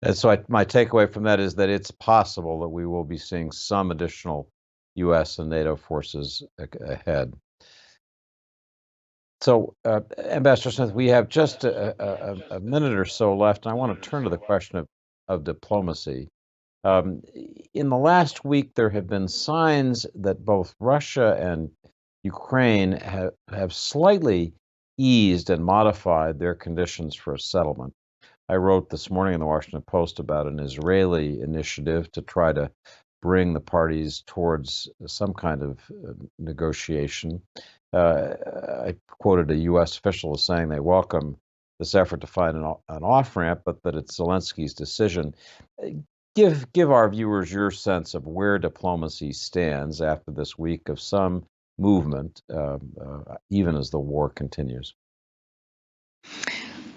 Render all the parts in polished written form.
And so my takeaway from that is that it's possible that we will be seeing some additional U.S. and NATO forces ahead. So, Ambassador Smith, we have just a minute or so left, and I want to turn to the question of diplomacy. In the last week, there have been signs that both Russia and Ukraine have slightly eased and modified their conditions for a settlement. I wrote this morning in the Washington Post about an Israeli initiative to try to bring the parties towards some kind of negotiation. I quoted a U.S. official as saying they welcome this effort to find an off-ramp, but that it's Zelensky's decision. Give our viewers your sense of where diplomacy stands after this week of some movement, even as the war continues.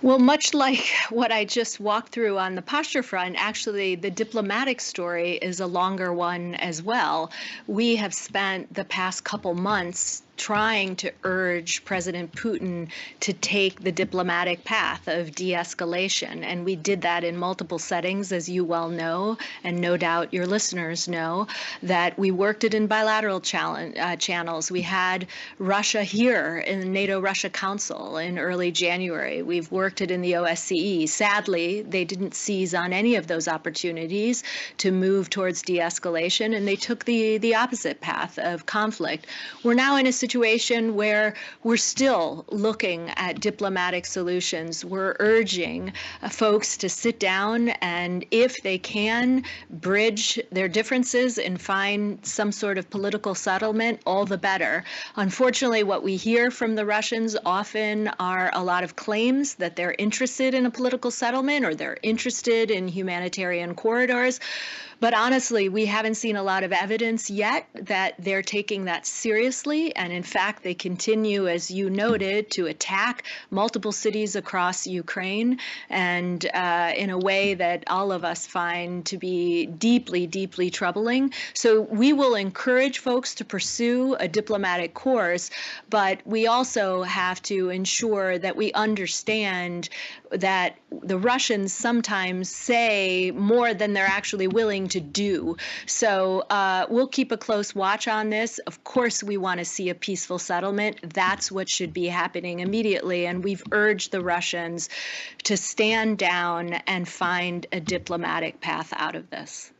Well, much like what I just walked through on the posture front, actually, the diplomatic story is a longer one as well. We have spent the past couple months trying to urge President Putin to take the diplomatic path of de-escalation. And we did that in multiple settings, as you well know, and no doubt your listeners know, that we worked it in bilateral channels. We had Russia here in the NATO-Russia Council in early January. We've worked it in the OSCE. Sadly, they didn't seize on any of those opportunities to move towards de-escalation, and they took the opposite path of conflict. We're now in a situation where we're still looking at diplomatic solutions. We're urging folks to sit down and, if they can, bridge their differences and find some sort of political settlement, all the better. Unfortunately, what we hear from the Russians often are a lot of claims that they're interested in a political settlement or they're interested in humanitarian corridors. But honestly, we haven't seen a lot of evidence yet that they're taking that seriously. And in fact, they continue, as you noted, to attack multiple cities across Ukraine, and in a way that all of us find to be deeply, deeply troubling. So we will encourage folks to pursue a diplomatic course, but we also have to ensure that we understand that the Russians sometimes say more than they're actually willing to do. So we'll keep a close watch on this. Of course, we want to see a peaceful settlement. That's what should be happening immediately. And we've urged the Russians to stand down and find a diplomatic path out of this.